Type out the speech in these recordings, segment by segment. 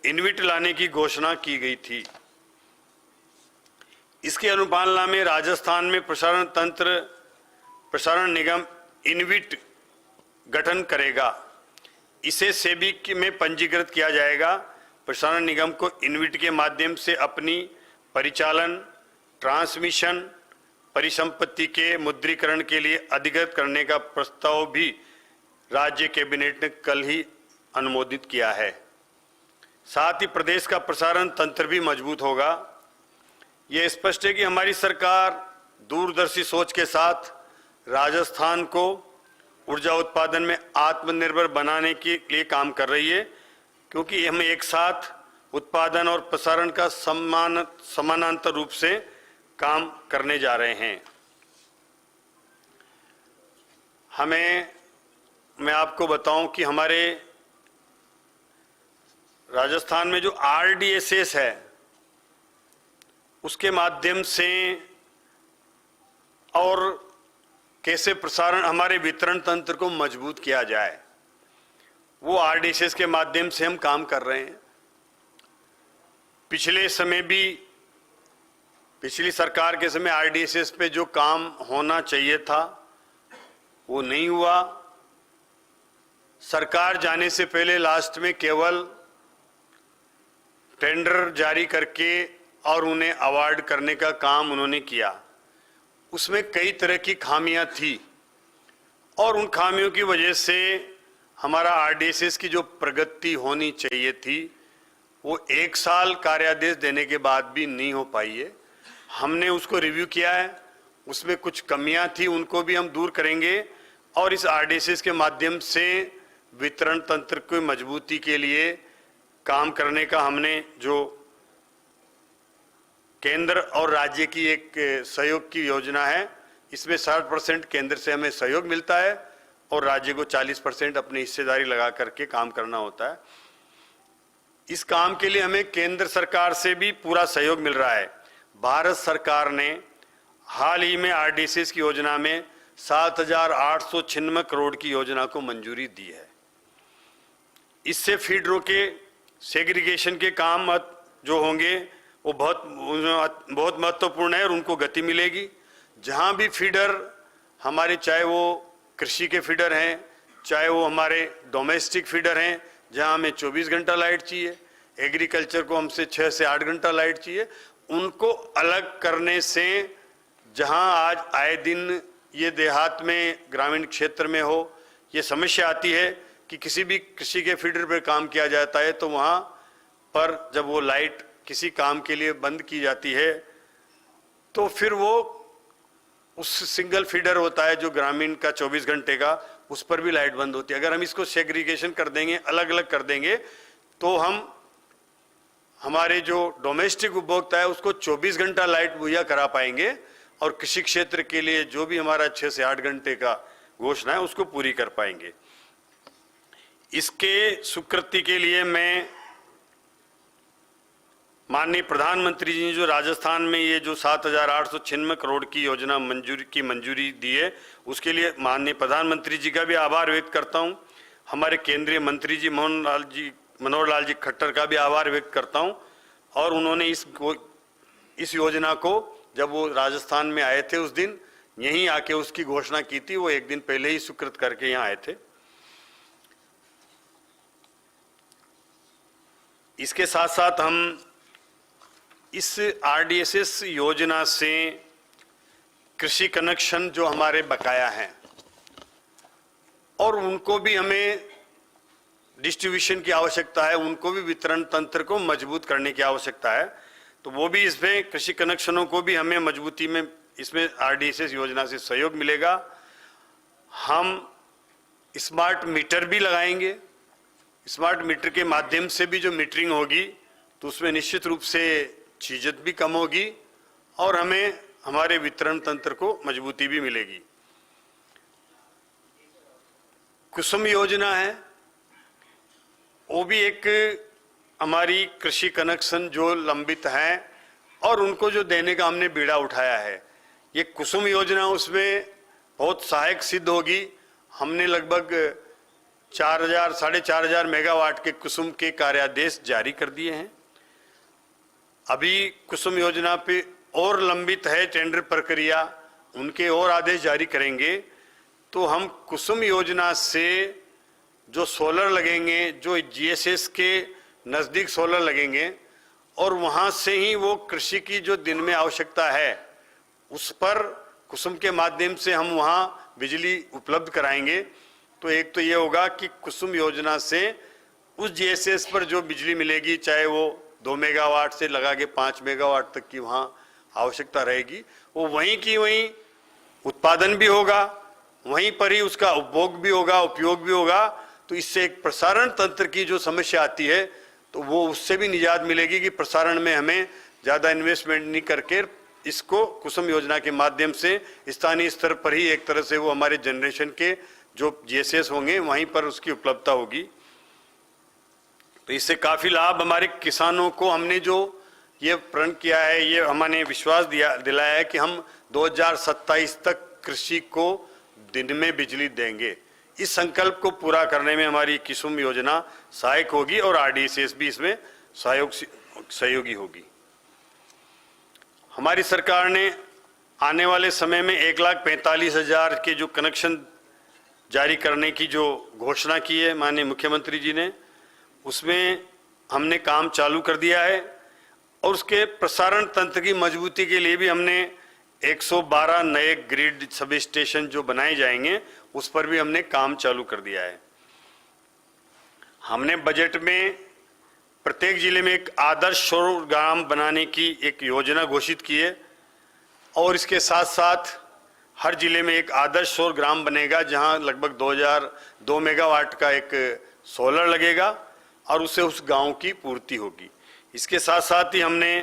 इनविट लाने की घोषणा की गई थी। इसकी अनुपालना में राजस्थान में प्रसारण निगम इनविट गठन करेगा। इसे सेबी में पंजीकृत किया जाएगा। प्रसारण निगम को इनविट के माध्यम से अपनी परिचालन, ट्रांसमिशन, परिसंपत्ति के मुद्रीकरण के लिए अधिकृत करने का प्रस्ताव भी राज्य कैबिनेट ने कल ही अनुमोदित किया है। साथ ही प्रदेश का प्रसारण तंत्र भी मजबूत होगा। यह स्पष्ट है कि हमारी सरकार दूरदर्शी सोच के साथ राजस्थान को ऊर्जा उत्पादन में आत्मनिर्भर बनाने के लिए काम कर रही है, क्योंकि हम एक साथ उत्पादन और प्रसारण का समानांतर रूप से काम करने जा रहे हैं। मैं आपको बताऊं कि हमारे राजस्थान में जो RDSS है, उसके माध्यम से और कैसे प्रसारण हमारे वितरण तंत्र को मजबूत किया जाए, वो RDSS के माध्यम से हम काम कर रहे हैं। पिछले समय भी, पिछली सरकार के समय RDSS पे जो काम होना चाहिए था वो नहीं हुआ। सरकार जाने से पहले लास्ट में केवल टेंडर जारी करके और उन्हें अवार्ड करने का काम उन्होंने किया। उसमें कई तरह की खामियां थी और उन खामियों की वजह से हमारा RDSS की जो प्रगति होनी चाहिए थी वो 1 साल कार्यादेश देने के बाद भी नहीं हो पाई है। हमने उसको रिव्यू किया है, उसमें कुछ कमियां थी, उनको भी हम दूर करेंगे और इस RDSS के माध्यम से वितरण तंत्र की मजबूती के लिए काम करने का हमने जो केंद्र और राज्य की एक सहयोग की योजना है, इसमें 60% केंद्र से हमें सहयोग मिलता है और राज्य को 40% अपनी हिस्सेदारी लगा करके काम करना होता है। इस काम के लिए हमें केंद्र सरकार से भी पूरा सहयोग मिल रहा है। भारत सरकार ने हाल ही में RDSS की योजना में 7,896 करोड़ की योजना को मंजूरी दी है। इससे फीडरों के सेग्रीगेशन के काम जो होंगे वो बहुत महत्वपूर्ण है और उनको गति मिलेगी। जहां भी फीडर हमारे, चाहे वो कृषि के फीडर हैं, चाहे वो हमारे डोमेस्टिक फीडर हैं, जहां हमें 24 घंटा लाइट चाहिए, एग्रीकल्चर को हमसे 6 से 8 घंटा लाइट चाहिए, उनको अलग करने से, जहां आज आए दिन ये देहात में, ग्रामीण क्षेत्र में हो, ये समस्या आती है कि किसी भी कृषि के फीडर पर काम किया जाता है तो वहां पर जब वो लाइट किसी काम के लिए बंद की जाती है तो फिर वो उस सिंगल फीडर होता है जो ग्रामीण का 24 घंटे का, उस पर भी लाइट बंद होती है। अगर हम इसको सेग्रीगेशन कर देंगे, अलग अलग कर देंगे, तो हम हमारे जो डोमेस्टिक उपभोक्ता है उसको 24 घंटा लाइट मुहैया करा पाएंगे और कृषि क्षेत्र के लिए जो भी हमारा 6 से 8 घंटे का घोषणा है उसको पूरी कर पाएंगे। इसके स्वीकृति के लिए मैं माननीय प्रधानमंत्री जी ने जो राजस्थान में ये जो 7,896 करोड़ की योजना मंजूरी दी है, उसके लिए माननीय प्रधानमंत्री जी का भी आभार व्यक्त करता हूं। हमारे केंद्रीय मंत्री जी मनोहर लाल जी खट्टर का भी आभार व्यक्त करता हूं। और उन्होंने इस योजना को जब वो राजस्थान में आए थे उस दिन यहीं आके उसकी घोषणा की थी। वो एक दिन पहले ही स्वीकृत करके यहाँ आए थे। इसके साथ साथ हम इस RDSS योजना से कृषि कनेक्शन जो हमारे बकाया हैं और उनको भी हमें डिस्ट्रीब्यूशन की आवश्यकता है, उनको भी वितरण तंत्र को मजबूत करने की आवश्यकता है। तो वो भी इसमें कृषि कनेक्शनों को भी हमें मजबूती में इसमें RDSS योजना से सहयोग मिलेगा। हम स्मार्ट मीटर भी लगाएंगे। स्मार्ट मीटर के माध्यम से भी जो मीटरिंग होगी तो उसमें निश्चित रूप से चीजत भी कम होगी और हमें हमारे वितरण तंत्र को मजबूती भी मिलेगी। कुसुम योजना है, वो भी एक हमारी कृषि कनेक्शन जो लंबित हैं और उनको जो देने का हमने बीड़ा उठाया है। ये कुसुम योजना उसमें बहुत सहायक सिद्ध होगी। हमने लगभग 4,000 4,500 मेगावाट के कुसुम के कार्यादेश जारी कर दिए हैं। अभी कुसुम योजना पे और लंबित है टेंडर प्रक्रिया, उनके और आदेश जारी करेंगे। तो हम कुसुम योजना से जो सोलर लगेंगे, जो जीएसएस के नज़दीक सोलर लगेंगे, और वहाँ से ही वो कृषि की जो दिन में आवश्यकता है उस पर कुसुम के माध्यम से हम वहाँ बिजली उपलब्ध कराएंगे। तो एक तो ये होगा कि कुसुम योजना से उस जीएसएस पर जो बिजली मिलेगी, चाहे वो 2 मेगावाट से लगा के 5 मेगावाट तक की वहाँ आवश्यकता रहेगी, वो वहीं की वहीं उत्पादन भी होगा, वहीं पर ही उसका उपभोग भी होगा, उपयोग भी होगा। तो इससे एक प्रसारण तंत्र की जो समस्या आती है तो वो उससे भी निजात मिलेगी कि प्रसारण में हमें ज़्यादा इन्वेस्टमेंट नहीं करके इसको कुसुम योजना के माध्यम से स्थानीय स्तर पर ही एक तरह से वो हमारे जनरेशन के जो जीएसएस होंगे वहीं पर उसकी उपलब्धता होगी। तो इससे काफ़ी लाभ हमारे किसानों को, हमने जो ये प्रण किया है, ये हमने विश्वास दिलाया है कि हम 2027 तक कृषि को दिन में बिजली देंगे। इस संकल्प को पूरा करने में हमारी कुसुम योजना सहायक होगी और आरडीएसएस भी इसमें सहयोगी होगी। हमारी सरकार ने आने वाले समय में 1,45,000 के जो कनेक्शन जारी करने की जो घोषणा की है माननीय मुख्यमंत्री जी ने, उसमें हमने काम चालू कर दिया है। और उसके प्रसारण तंत्र की मजबूती के लिए भी हमने 112 नए ग्रिड सब स्टेशन जो बनाए जाएंगे उस पर भी हमने काम चालू कर दिया है। हमने बजट में प्रत्येक जिले में एक आदर्श सौर ग्राम बनाने की एक योजना घोषित की है और इसके साथ साथ हर जिले में एक आदर्श सौर ग्राम बनेगा जहां लगभग 2 मेगावाट का एक सोलर लगेगा और उससे उस गांव की पूर्ति होगी। इसके साथ साथ ही हमने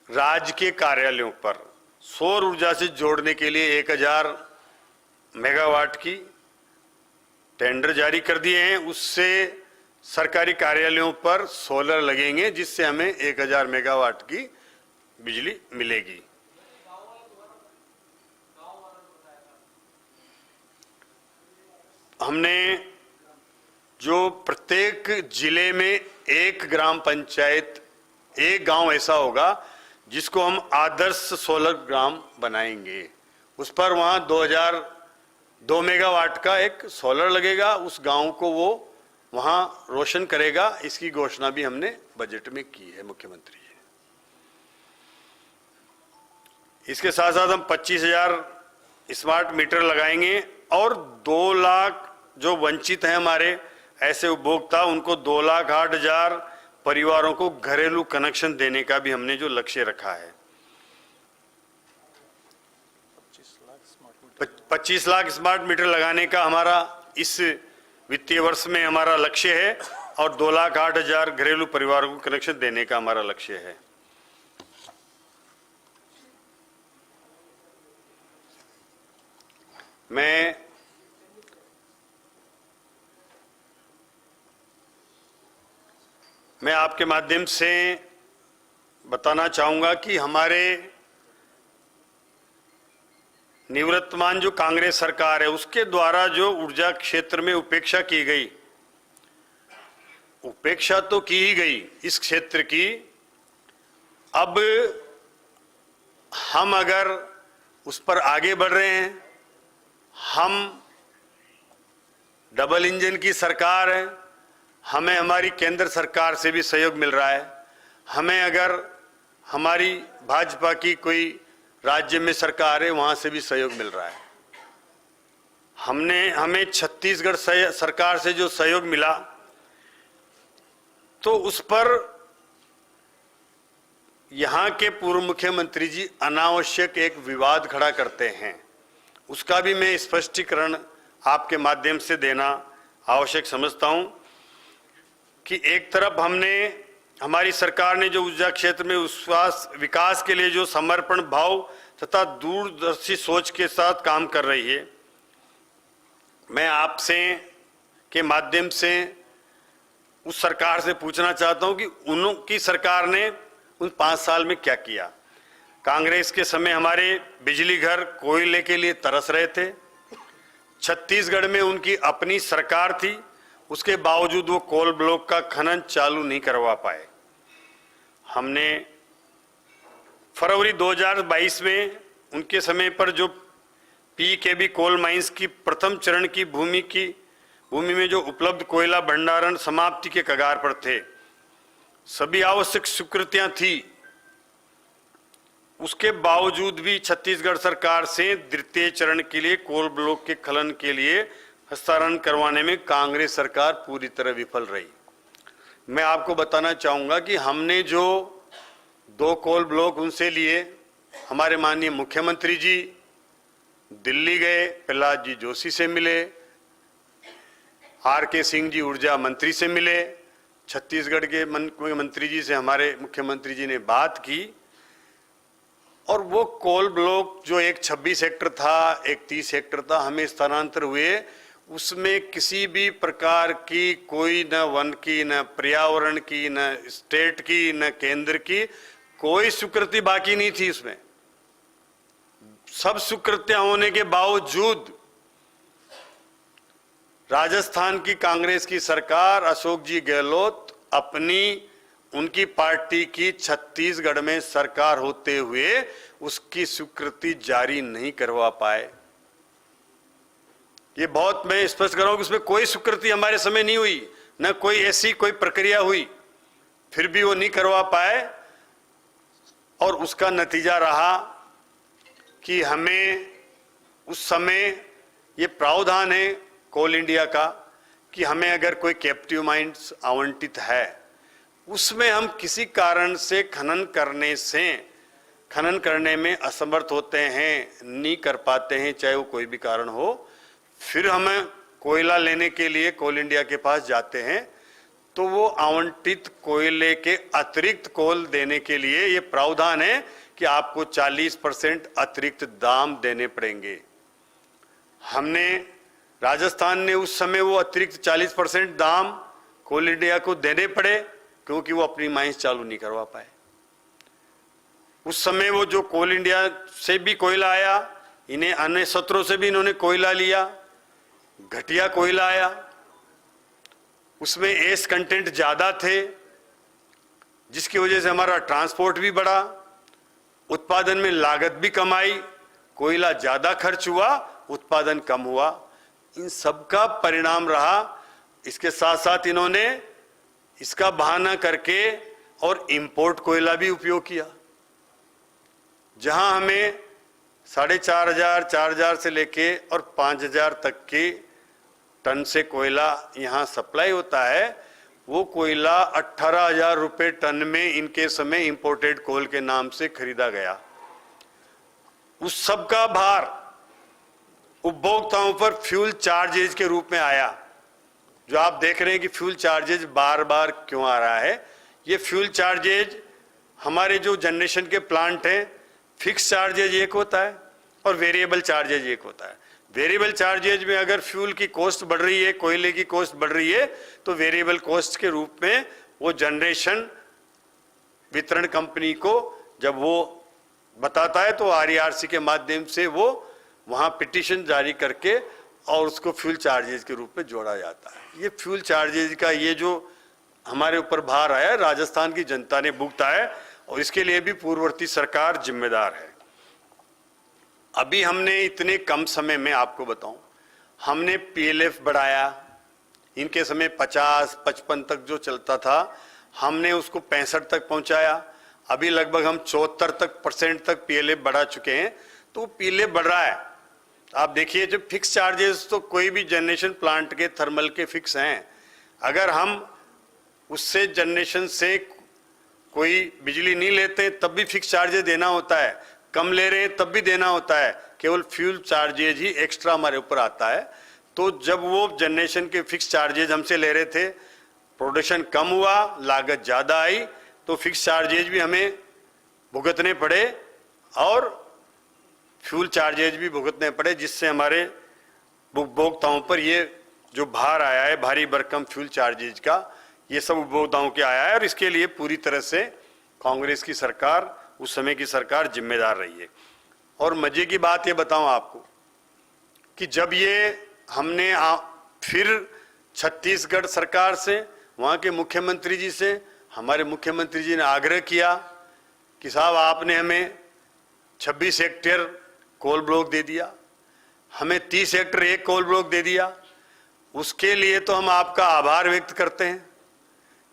राज्य के कार्यालयों पर सौर ऊर्जा से जोड़ने के लिए 1,000 मेगावाट की टेंडर जारी कर दिए हैं। उससे सरकारी कार्यालयों पर सोलर लगेंगे जिससे हमें 1,000 मेगावाट की बिजली मिलेगी। हमने जो प्रत्येक जिले में एक ग्राम पंचायत, एक गांव ऐसा होगा जिसको हम आदर्श सोलर ग्राम बनाएंगे, उस पर वहाँ 2 मेगावाट का एक सोलर लगेगा, उस गांव को वो वहाँ रोशन करेगा। इसकी घोषणा भी हमने बजट में की है मुख्यमंत्री जी। इसके साथ साथ हम 25,000 स्मार्ट मीटर लगाएंगे और 2 लाख जो वंचित हैं हमारे ऐसे उपभोक्ता, उनको 2,08,000 परिवारों को घरेलू कनेक्शन देने का भी हमने जो लक्ष्य रखा है। 25 लाख स्मार्ट मीटर लगाने का हमारा इस वित्तीय वर्ष में हमारा लक्ष्य है और 2,08,000 घरेलू परिवारों को कनेक्शन देने का हमारा लक्ष्य है। मैं आपके माध्यम से बताना चाहूंगा कि हमारे निवर्तमान जो कांग्रेस सरकार है उसके द्वारा जो ऊर्जा क्षेत्र में उपेक्षा की गई, उपेक्षा तो की ही गई इस क्षेत्र की। अब हम अगर उस पर आगे बढ़ रहे हैं, हम डबल इंजन की सरकार है, हमें हमारी केंद्र सरकार से भी सहयोग मिल रहा है। हमें अगर हमारी भाजपा की कोई राज्य में सरकार है वहां से भी सहयोग मिल रहा है। हमें छत्तीसगढ़ सरकार से जो सहयोग मिला तो उस पर यहां के पूर्व मुख्यमंत्री जी अनावश्यक एक विवाद खड़ा करते हैं, उसका भी मैं स्पष्टीकरण आपके माध्यम से देना आवश्यक समझता हूं कि एक तरफ हमारी सरकार ने जो ऊर्जा क्षेत्र में विकास के लिए जो समर्पण भाव तथा दूरदर्शी सोच के साथ काम कर रही है, मैं आपसे के माध्यम से उस सरकार से पूछना चाहता हूं कि उनकी सरकार ने उन 5 साल में क्या किया। कांग्रेस के समय हमारे बिजली घर कोयले के लिए तरस रहे थे, छत्तीसगढ़ में उनकी अपनी सरकार थी, उसके बावजूद वो कोल ब्लॉक का खनन चालू नहीं करवा पाए। हमने फरवरी 2022 में उनके समय पर जो पीकेबी कोल माइंस की प्रथम चरण की भूमि में जो उपलब्ध कोयला भंडारण समाप्ति के कगार पर थे, सभी आवश्यक स्वीकृतियां थी, उसके बावजूद भी छत्तीसगढ़ सरकार से द्वितीय चरण के लिए कोल ब्लॉक के खनन के लिए हस्तांतरण करवाने में कांग्रेस सरकार पूरी तरह विफल रही। मैं आपको बताना चाहूंगा कि हमने जो 2 कोल ब्लॉक उनसे लिए, हमारे माननीय मुख्यमंत्री जी दिल्ली गए, प्रहलाद जी जोशी से मिले, आर.के. सिंह जी ऊर्जा मंत्री से मिले, छत्तीसगढ़ के मंत्री जी से हमारे मुख्यमंत्री जी ने बात की और वो कोल ब्लॉक जो एक 26 हेक्टर था, एक 30 हेक्टर था, हमें स्थानांतर हुए। उसमें किसी भी प्रकार की कोई न वन की, न पर्यावरण की, न स्टेट की, न केंद्र की कोई स्वीकृति बाकी नहीं थी। उसमें सब स्वीकृतियां होने के बावजूद राजस्थान की कांग्रेस की सरकार, अशोक जी गहलोत उनकी पार्टी की छत्तीसगढ़ में सरकार होते हुए उसकी स्वीकृति जारी नहीं करवा पाए। ये बहुत मैं स्पष्ट कर रहा हूं कि उसमें कोई स्वीकृति हमारे समय नहीं हुई, न कोई ऐसी कोई प्रक्रिया हुई, फिर भी वो नहीं करवा पाए और उसका नतीजा रहा कि हमें उस समय ये प्रावधान है कोल इंडिया का कि हमें अगर कोई कैप्टिव माइंस आवंटित है, उसमें हम किसी कारण से खनन करने में असमर्थ होते हैं, नहीं कर पाते हैं, चाहे वो कोई भी कारण हो, फिर हमें कोयला लेने के लिए कोल इंडिया के पास जाते हैं, तो वो आवंटित कोयले के अतिरिक्त कोल देने के लिए ये प्रावधान है कि आपको 40% अतिरिक्त दाम देने पड़ेंगे। हमने राजस्थान ने उस समय वो अतिरिक्त 40% दाम कोल इंडिया को देने पड़े क्योंकि वो अपनी माइंस चालू नहीं करवा पाए। उस समय वो जो कोल इंडिया से भी कोयला आया, इन्हें अन्य सत्रों से भी इन्होंने कोयला लिया, घटिया कोयला आया, उसमें एस कंटेंट ज्यादा थे, जिसकी वजह से हमारा ट्रांसपोर्ट भी बढ़ा, उत्पादन में लागत भी कम आई, कोयला ज्यादा खर्च हुआ, उत्पादन कम हुआ। इन सब का परिणाम रहा। इसके साथ साथ इन्होंने इसका बहाना करके और इंपोर्ट कोयला भी उपयोग किया, जहां हमें 4,500, 4,000 से लेके और 5,000 तक के टन से कोयला यहां सप्लाई होता है, वो कोयला 18,000 रुपए टन में इनके समय इंपोर्टेड कोल के नाम से खरीदा गया। उस सब का भार उपभोक्ताओं पर फ्यूल चार्जेज के रूप में आया। जो आप देख रहे हैं कि फ्यूल चार्जेज बार बार क्यों आ रहा है, ये फ्यूल चार्जेज हमारे जो जनरेशन के प्लांट हैं, फिक्स चार्जेज एक होता है और वेरिएबल चार्जेज एक होता है। वेरिएबल चार्जेज में अगर फ्यूल की कॉस्ट बढ़ रही है, कोयले की कॉस्ट बढ़ रही है, तो वेरिएबल कॉस्ट के रूप में वो जनरेशन वितरण कंपनी को जब वो बताता है तो आरईआरसी के माध्यम से वो वहां पिटीशन जारी करके और उसको फ्यूल चार्जेज के रूप में जोड़ा जाता है। ये फ्यूल चार्जेज का ये जो हमारे ऊपर भार आया, राजस्थान की जनता ने भुगता है और इसके लिए भी पूर्ववर्ती सरकार जिम्मेदार है। अभी हमने इतने कम समय में आपको बताऊं, हमने पीएलएफ बढ़ाया। इनके समय 50-55 तक जो चलता था, हमने उसको 65 तक पहुंचाया। अभी लगभग हम 74% तक पीएलएफ बढ़ा चुके हैं। तो पीएलएफ बढ़ रहा है। आप देखिए, जो फिक्स चार्जेस तो कोई भी जनरेशन प्लांट के थर्मल के फिक्स हैं, अगर हम उससे जनरेशन से कोई बिजली नहीं लेते तब भी फिक्स चार्जेस देना होता है, कम ले रहे हैं तब भी देना होता है, केवल फ्यूल चार्जेज ही एक्स्ट्रा हमारे ऊपर आता है। तो जब वो जनरेशन के फिक्स चार्जेज हमसे ले रहे थे, प्रोडक्शन कम हुआ, लागत ज़्यादा आई, तो फिक्स चार्जेज भी हमें भुगतने पड़े और फ्यूल चार्जेज भी भुगतने पड़े, जिससे हमारे उपभोक्ताओं पर ये जो भार आया है, भारी भरकम फ्यूल चार्जेज का, ये सब उपभोक्ताओं के आया है। और इसके लिए पूरी तरह से कांग्रेस की सरकार, उस समय की सरकार जिम्मेदार रही है। और मजे की बात ये बताऊं आपको कि जब ये हमने फिर छत्तीसगढ़ सरकार से, वहाँ के मुख्यमंत्री जी से, हमारे मुख्यमंत्री जी ने आग्रह किया कि साहब आपने हमें 26 हेक्टेयर कोल ब्लॉक दे दिया, हमें 30 हेक्टेयर एक कोल ब्लॉक दे दिया, उसके लिए तो हम आपका आभार व्यक्त करते हैं,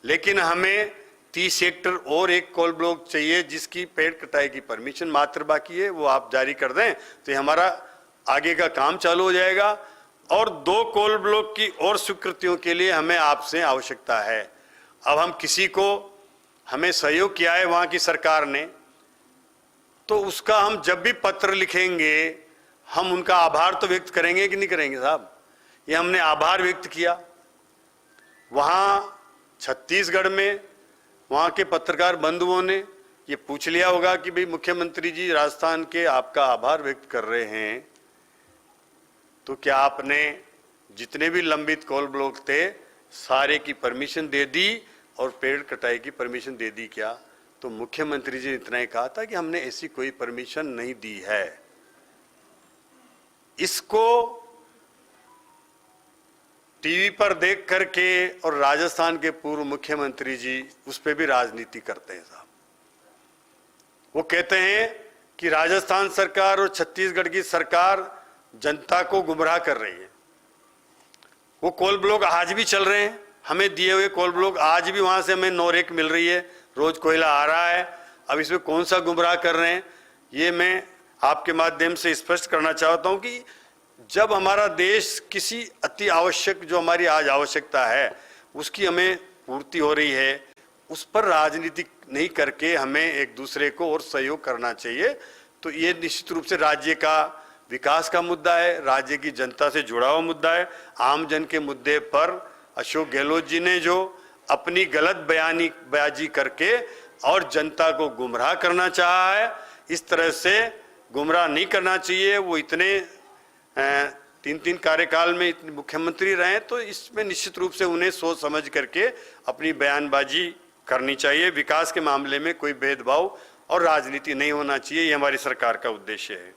लेकिन हमें 30 हेक्टेयर और एक कोल ब्लॉक चाहिए जिसकी पेड़ कटाई की परमिशन मात्र बाकी है, वो आप जारी कर दें तो ये हमारा आगे का काम चालू हो जाएगा। और 2 कोल ब्लॉक की और स्वीकृतियों के लिए हमें आपसे आवश्यकता है। अब हम किसी को, हमें सहयोग किया है वहाँ की सरकार ने, तो उसका हम जब भी पत्र लिखेंगे हम उनका आभार तो व्यक्त करेंगे कि नहीं करेंगे साहब? ये हमने आभार व्यक्त किया। वहाँ छत्तीसगढ़ में वहाँ के पत्रकार बंधुओं ने ये पूछ लिया होगा कि भाई मुख्यमंत्री जी राजस्थान के आपका आभार व्यक्त कर रहे हैं, तो क्या आपने जितने भी लंबित कोल ब्लॉक थे सारे की परमिशन दे दी और पेड़ कटाई की परमिशन दे दी क्या? तो मुख्यमंत्री जी ने इतना ही कहा था कि हमने ऐसी कोई परमिशन नहीं दी है। इसको टीवी पर देख करके और राजस्थान के पूर्व मुख्यमंत्री जी उस पर भी राजनीति करते हैं साहब। वो कहते हैं कि राजस्थान सरकार और छत्तीसगढ़ की सरकार जनता को गुमराह कर रही है। वो कोल ब्लॉक आज भी चल रहे हैं, हमें दिए हुए कोल ब्लॉक आज भी वहां से हमें नोरेक मिल रही है, रोज कोयला आ रहा है। अब इसमें कौन सा गुमराह कर रहे हैं, ये मैं आपके माध्यम से स्पष्ट करना चाहता हूं कि जब हमारा देश किसी अति आवश्यक, जो हमारी आज आवश्यकता है उसकी हमें पूर्ति हो रही है, उस पर राजनीति नहीं करके हमें एक दूसरे को और सहयोग करना चाहिए। तो ये निश्चित रूप से राज्य का विकास का मुद्दा है, राज्य की जनता से जुड़ा हुआ मुद्दा है। आम जन के मुद्दे पर अशोक गहलोत जी ने जो अपनी गलत बयानबाजी करके और जनता को गुमराह करना चाहा है, इस तरह से गुमराह नहीं करना चाहिए। वो इतने 3 कार्यकाल में इतने मुख्यमंत्री रहे, तो इसमें निश्चित रूप से उन्हें सोच समझ करके अपनी बयानबाजी करनी चाहिए। विकास के मामले में कोई भेदभाव और राजनीति नहीं होना चाहिए, ये हमारी सरकार का उद्देश्य है।